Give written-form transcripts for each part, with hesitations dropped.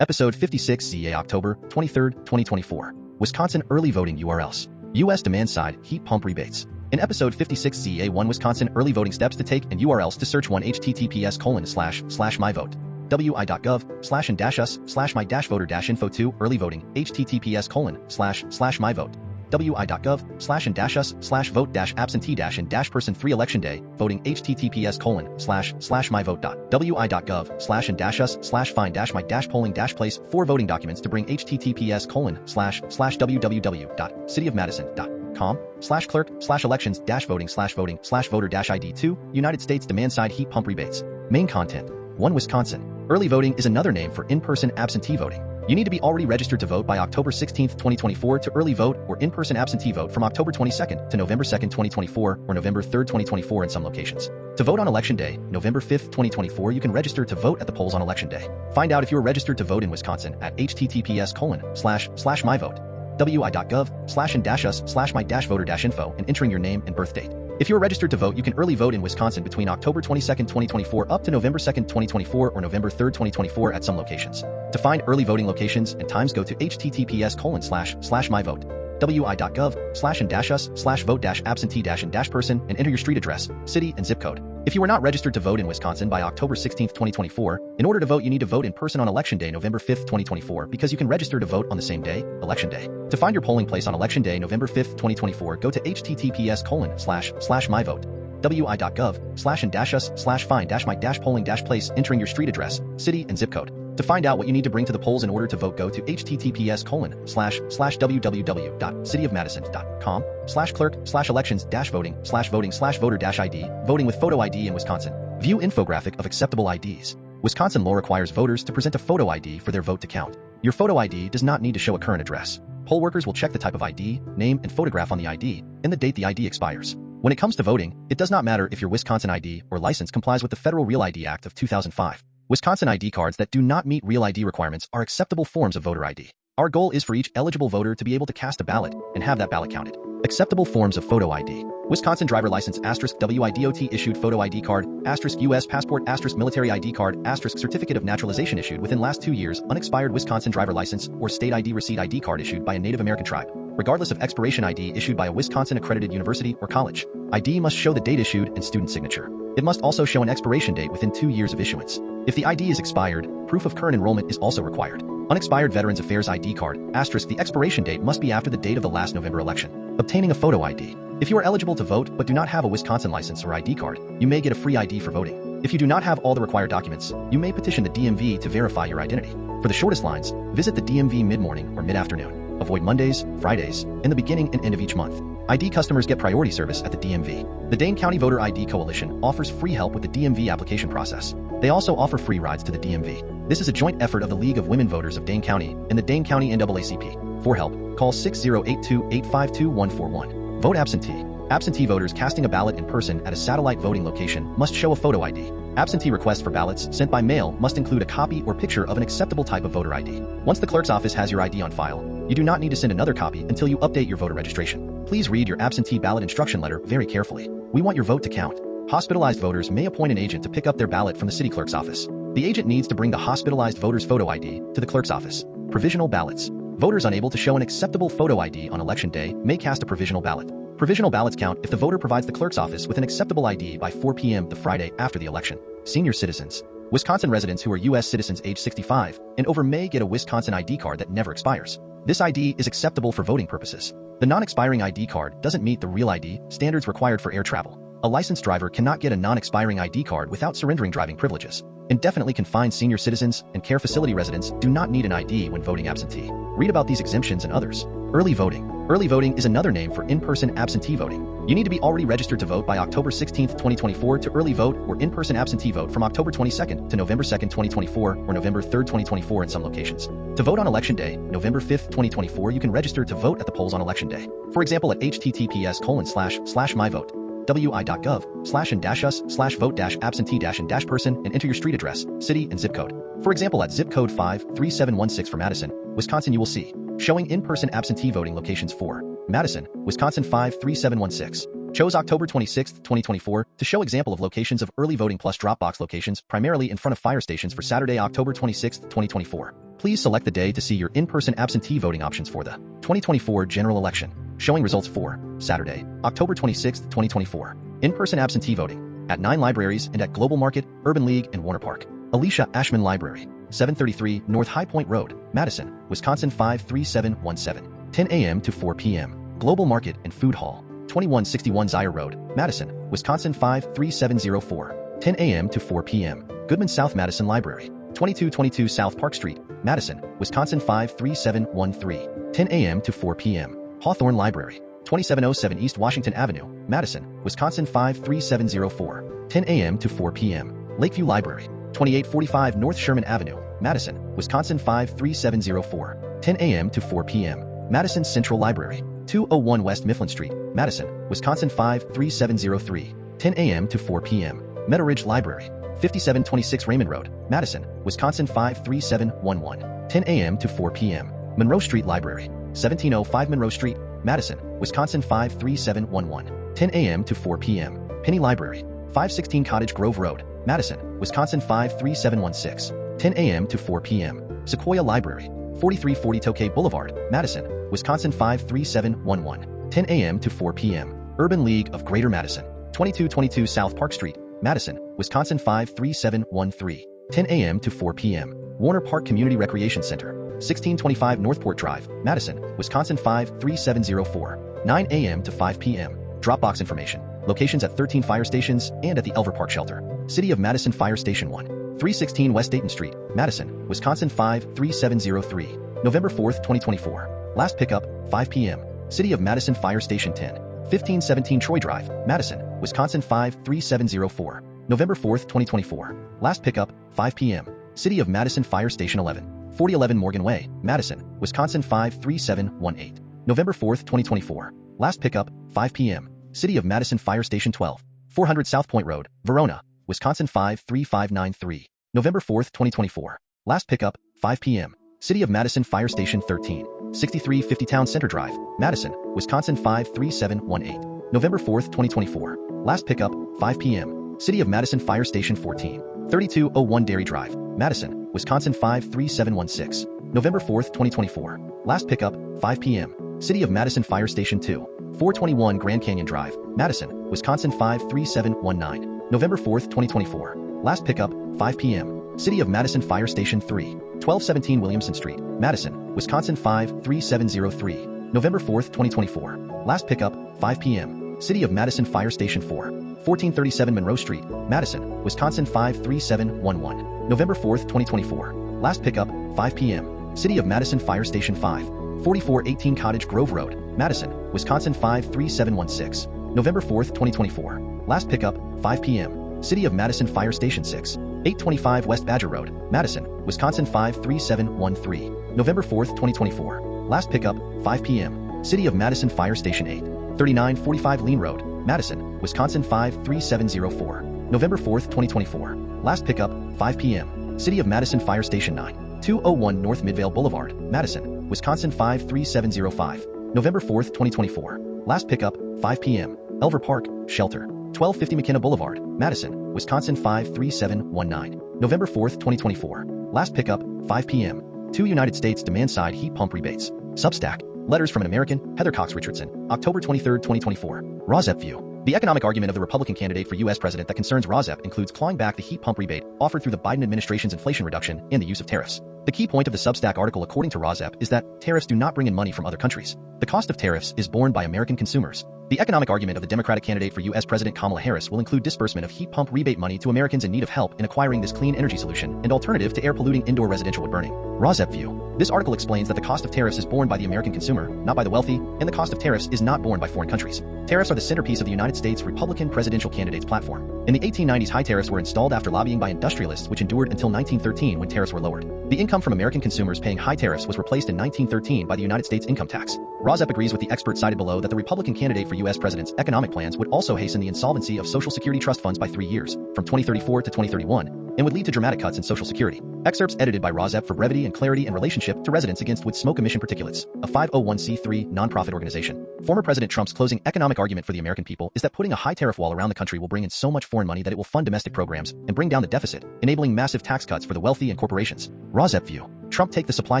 Episode 56 CA October 23, 2024. Wisconsin Early Voting URLs. U.S. Demand-Side Heat Pump Rebates. In Episode 56 CA1 Wisconsin Early Voting Steps to Take and URLs to Search 1 https://myvote. wi.gov/and-us/my-voter-info 2 Early Voting https://myvote. wi.gov/and-us/vote-absentee-and-person 3 Election Day Voting https://my vote.wi.gov/and-us/find-my-polling-place 4 Voting Documents to bring https://www.cityofmadison.com/clerk/elections-voting/voting/voter-ID 2 United States Demand-Side Heat Pump Rebates. Main content. 1 Wisconsin. Early voting is another name for in-person absentee voting. You need to be already registered to vote by October 16, 2024 to early vote or in-person absentee vote from October 22nd to November 2nd, 2024 or November 3rd, 2024 in some locations. To vote on Election Day, November 5th, 2024, you can register to vote at the polls on Election Day. Find out if you are registered to vote in Wisconsin at https://myvote. wi.gov/and-us/my-voter-info and entering your name and birth date. If you are registered to vote, you can early vote in Wisconsin between October 22nd, 2024 up to November 2nd, 2024 or November 3rd, 2024 at some locations. To find early voting locations and times, go to https://myvote. wi.gov/and-us/vote-absentee-and-person and enter your street address, city, and zip code. If you are not registered to vote in Wisconsin by October 16, 2024, in order to vote, you need to vote in person on Election Day, November 5th, 2024, because you can register to vote on the same day, Election Day. To find your polling place on Election Day, November 5th, 2024, go to https://myvote. wi.gov/and-us/find-my-polling-place entering your street address, city, and zip code. To find out what you need to bring to the polls in order to vote, go to https://www.cityofmadison.com/clerk/elections-voting/voter-ID, voting with photo ID in Wisconsin. View infographic of acceptable IDs. Wisconsin law requires voters to present a photo ID for their vote to count. Your photo ID does not need to show a current address. Poll workers will check the type of ID, name, and photograph on the ID, and the date the ID expires. When it comes to voting, it does not matter if your Wisconsin ID or license complies with the Federal Real ID Act of 2005. Wisconsin ID cards that do not meet Real ID requirements are acceptable forms of voter ID. Our goal is for each eligible voter to be able to cast a ballot and have that ballot counted. Acceptable forms of photo ID. Wisconsin driver license *WIDOT issued photo ID card *US passport *military ID card certificate of naturalization issued within last 2 years unexpired Wisconsin driver license or state ID receipt ID card issued by a Native American tribe. Regardless of expiration, ID issued by a Wisconsin accredited university or college. ID must show the date issued and student signature. It must also show an expiration date within 2 years of issuance. If the ID is expired, proof of current enrollment is also required. Unexpired Veterans Affairs ID card *the expiration date must be after the date of the last November election. Obtaining a photo ID. If you are eligible to vote but do not have a Wisconsin license or ID card, you may get a free ID for voting. If you do not have all the required documents, you may petition the DMV to verify your identity. For the shortest lines, visit the DMV mid-morning or mid-afternoon. Avoid Mondays, Fridays, and the beginning and end of each month. ID customers get priority service at the DMV. The Dane County Voter ID Coalition offers free help with the DMV application process. They also offer free rides to the DMV. This is a joint effort of the League of Women Voters of Dane County and the Dane County NAACP. For help, call 60828522141. Vote absentee. Absentee voters casting a ballot in person at a satellite voting location must show a photo ID. Absentee requests for ballots sent by mail must include a copy or picture of an acceptable type of voter ID. Once the clerk's office has your ID on file, you do not need to send another copy until you update your voter registration. Please read your absentee ballot instruction letter very carefully. We want your vote to count. Hospitalized voters may appoint an agent to pick up their ballot from the city clerk's office. The agent needs to bring the hospitalized voter's photo ID to the clerk's office. Provisional ballots. Voters unable to show an acceptable photo ID on Election Day may cast a provisional ballot. Provisional ballots count if the voter provides the clerk's office with an acceptable ID by 4 p.m. the Friday after the election. Senior citizens. Wisconsin residents who are U.S. citizens age 65 and over may get a Wisconsin ID card that never expires. This ID is acceptable for voting purposes. The non-expiring ID card doesn't meet the Real ID standards required for air travel. A licensed driver cannot get a non-expiring ID card without surrendering driving privileges. Indefinitely confined senior citizens and care facility residents do not need an ID when voting absentee. Read about these exemptions and others. Early voting. Early voting is another name for in-person absentee voting. You need to be already registered to vote by October 16, 2024 to early vote or in-person absentee vote from October 22nd to November 2nd, 2024 or November 3rd, 2024 in some locations. To vote on Election Day, November 5th, 2024, you can register to vote at the polls on Election Day. For example, at https://myvote. wi.gov/and-us/vote-absentee-and-person and enter your street address, city, and zip code. For example, at zip code 53716 for Madison, Wisconsin, you will see showing in-person absentee voting locations for Madison, Wisconsin 53716. Chose October 26, 2024 to show example of locations of early voting plus drop box locations primarily in front of fire stations for Saturday, October 26, 2024. Please select the day to see your in-person absentee voting options for the 2024 general election. Showing results for Saturday, October 26, 2024. In-person absentee voting at 9 libraries and at Global Market, Urban League, and Warner Park. Alicia Ashman Library, 733 North High Point Road, Madison, Wisconsin 53717, 10 a.m. to 4 p.m. Global Market and Food Hall, 2161 Zier Road, Madison, Wisconsin 53704, 10 a.m. to 4 p.m. Goodman South Madison Library, 2222 South Park Street, Madison, Wisconsin 53713, 10 a.m. to 4 p.m. Hawthorne Library, 2707 East Washington Avenue, Madison, Wisconsin 53704, 10 a.m. to 4 p.m. Lakeview Library, 2845 North Sherman Avenue, Madison, Wisconsin 53704, 10 a.m. to 4 p.m. Madison Central Library, 201 West Mifflin Street, Madison, Wisconsin 53703, 10 a.m. to 4 p.m. Meadow Ridge Library, 5726 Raymond Road, Madison, Wisconsin 53711, 10 a.m. to 4 p.m. Monroe Street Library, 1705 Monroe Street, Madison, Wisconsin 53711, 10 a.m. to 4 p.m. Penny Library, 516 Cottage Grove Road, Madison, Wisconsin 53716, 10 a.m. to 4 p.m. Sequoia Library, 4340 Tokay Boulevard, Madison, Wisconsin 53711, 10 a.m. to 4 p.m. Urban League of Greater Madison, 2222 South Park Street, Madison, Wisconsin 53713, 10 a.m. to 4 p.m. Warner Park Community Recreation Center, 1625 Northport Drive, Madison, Wisconsin 53704, 9 a.m. to 5 p.m. Dropbox information. Locations at 13 fire stations and at the Elver Park Shelter. City of Madison Fire Station 1, 316 West Dayton Street, Madison, Wisconsin 53703, November 4th, 2024. Last pickup, 5 p.m. City of Madison Fire Station 10, 1517 Troy Drive, Madison, Wisconsin 53704, November 4th, 2024. Last pickup, 5 p.m. City of Madison Fire Station 11, 4011 Morgan Way, Madison, Wisconsin 53718, November 4th, 2024. Last pickup, 5 p.m. City of Madison Fire Station 12, 400 South Point Road, Verona, Wisconsin 53593, November 4th, 2024. Last pickup, 5 p.m. City of Madison Fire Station 13, 6350 Town Center Drive, Madison, Wisconsin 53718, November 4th, 2024. Last pickup, 5 p.m. City of Madison Fire Station 14, 3201 Dairy Drive, Madison, Wisconsin 53716, November 4th, 2024. Last pickup, 5 p.m. City of Madison Fire Station 2, 421 Grand Canyon Drive, Madison, Wisconsin 53719, November 4th, 2024. Last pickup, 5 p.m. City of Madison Fire Station 3, 1217 Williamson Street, Madison, Wisconsin 53703, November 4th, 2024. Last pickup, 5 p.m. City of Madison Fire Station 4, 1437 Monroe Street, Madison, Wisconsin 53711, November 4th, 2024. Last pickup, 5 p.m. City of Madison Fire Station 5, 4418 Cottage Grove Road, Madison, Wisconsin 53716, November 4th, 2024. Last pickup, 5 p.m. City of Madison Fire Station 6, 825 West Badger Road, Madison, Wisconsin 53713, November 4th, 2024. Last pickup, 5 p.m. City of Madison Fire Station 8, 3945 Lean Road, Madison, Wisconsin 53704, November 4th, 2024. Last pickup, 5 p.m. City of Madison Fire Station 9, 201 North Midvale Boulevard, Madison, Wisconsin 53705, November 4th, 2024. Last pickup, 5 p.m. Elver Park, Shelter, 1250 McKenna Boulevard, Madison, Wisconsin 53719, November 4th, 2024. Last pickup, 5 p.m. 2 United States Demand-Side Heat Pump Rebates. Substack. Letters from an American, Heather Cox Richardson, October 23, 2024. Rozep View. The economic argument of the Republican candidate for U.S. president that concerns Rozep includes clawing back the heat pump rebate offered through the Biden administration's inflation reduction and the use of tariffs. The key point of the Substack article, according to Rozep, is that tariffs do not bring in money from other countries. The cost of tariffs is borne by American consumers. The economic argument of the Democratic candidate for U.S. President Kamala Harris will include disbursement of heat pump rebate money to Americans in need of help in acquiring this clean energy solution and alternative to air-polluting indoor residential wood burning. Rozep View. This article explains that the cost of tariffs is borne by the American consumer, not by the wealthy, and the cost of tariffs is not borne by foreign countries. Tariffs are the centerpiece of the United States Republican presidential candidate's platform. In the 1890s, high tariffs were installed after lobbying by industrialists, which endured until 1913 when tariffs were lowered. The income from American consumers paying high tariffs was replaced in 1913 by the United States income tax. Rozep agrees with the expert cited below that the Republican candidate for U.S. president's economic plans would also hasten the insolvency of Social Security trust funds by 3 years, from 2034 to 2031, and would lead to dramatic cuts in Social Security. Excerpts edited by Rozep for brevity and clarity in relationship to Residents Against Wood Smoke Emission Particulates, a 501c3 nonprofit organization. Former President Trump's closing economic argument for the American people is that putting a high tariff wall around the country will bring in so much foreign money that it will fund domestic programs and bring down the deficit, enabling massive tax cuts for the wealthy and corporations. Rozep View. Trump take the supply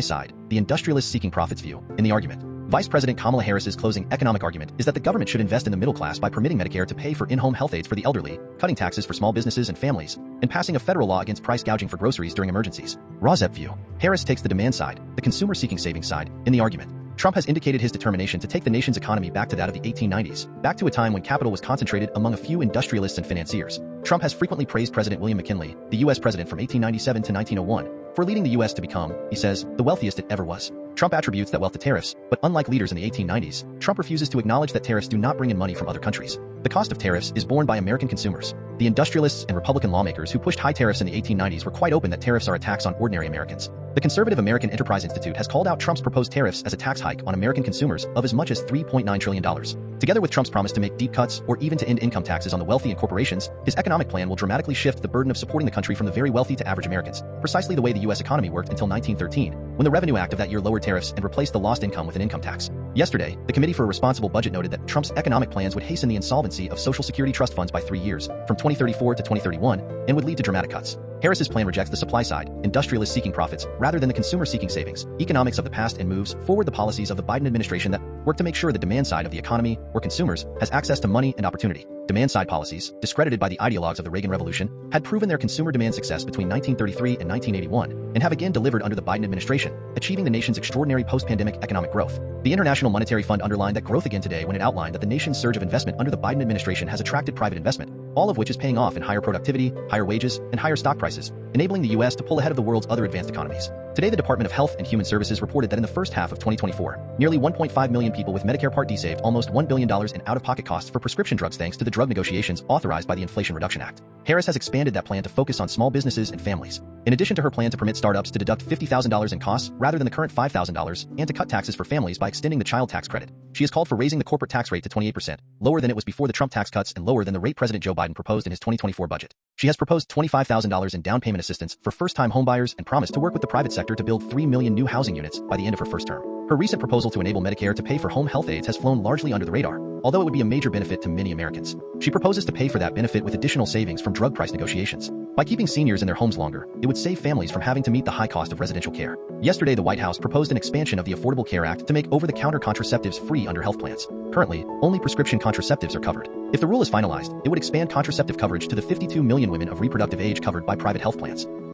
side, the industrialists seeking profits view, in the argument. Vice President Kamala Harris's closing economic argument is that the government should invest in the middle class by permitting Medicare to pay for in-home health aides for the elderly, cutting taxes for small businesses and families, and passing a federal law against price gouging for groceries during emergencies. Rozep view. Harris takes the demand side, the consumer-seeking savings side, in the argument. Trump has indicated his determination to take the nation's economy back to that of the 1890s, back to a time when capital was concentrated among a few industrialists and financiers. Trump has frequently praised President William McKinley, the U.S. president from 1897 to 1901, for leading the U.S. to become, he says, the wealthiest it ever was. Trump attributes that wealth to tariffs, but unlike leaders in the 1890s, Trump refuses to acknowledge that tariffs do not bring in money from other countries. The cost of tariffs is borne by American consumers. The industrialists and Republican lawmakers who pushed high tariffs in the 1890s were quite open that tariffs are a tax on ordinary Americans. The conservative American Enterprise Institute has called out Trump's proposed tariffs as a tax hike on American consumers of as much as $3.9 trillion. Together with Trump's promise to make deep cuts or even to end income taxes on the wealthy and corporations, his economic plan will dramatically shift the burden of supporting the country from the very wealthy to average Americans, precisely the way the U.S. economy worked until 1913, when the Revenue Act of that year lowered tariffs and replaced the lost income with an income tax. Yesterday, the Committee for a Responsible Budget noted that Trump's economic plans would hasten the insolvency of Social Security trust funds by 3 years, from 2034 to 2031, and would lead to dramatic cuts. Harris's plan rejects the supply side, industrialists seeking profits, rather than the consumer seeking savings, economics of the past, and moves forward the policies of the Biden administration that work to make sure the demand side of the economy, or consumers, has access to money and opportunity. Demand-side policies, discredited by the ideologues of the Reagan Revolution, had proven their consumer demand success between 1933 and 1981, and have again delivered under the Biden administration, achieving the nation's extraordinary post-pandemic economic growth. The International Monetary Fund underlined that growth again today when it outlined that the nation's surge of investment under the Biden administration has attracted private investment, all of which is paying off in higher productivity, higher wages, and higher stock prices, enabling the U.S. to pull ahead of the world's other advanced economies. Today, the Department of Health and Human Services reported that in the first half of 2024, nearly 1.5 million people with Medicare Part D saved almost $1 billion in out-of-pocket costs for prescription drugs thanks to the drug negotiations authorized by the Inflation Reduction Act. Harris has expanded that plan to focus on small businesses and families. In addition to her plan to permit startups to deduct $50,000 in costs rather than the current $5,000, and to cut taxes for families by extending the child tax credit, she has called for raising the corporate tax rate to 28%, lower than it was before the Trump tax cuts and lower than the rate President Joe Biden proposed in his 2024 budget. She has proposed $25,000 in down payment assistance for first-time homebuyers and promised to work with the private sector to build 3 million new housing units by the end of her first term. Her recent proposal to enable Medicare to pay for home health aides has flown largely under the radar, although it would be a major benefit to many Americans. She proposes to pay for that benefit with additional savings from drug price negotiations. By keeping seniors in their homes longer, it would save families from having to meet the high cost of residential care. Yesterday, the White House proposed an expansion of the Affordable Care Act to make over-the-counter contraceptives free under health plans. Currently, only prescription contraceptives are covered. If the rule is finalized, it would expand contraceptive coverage to the 52 million women of reproductive age covered by private health plans.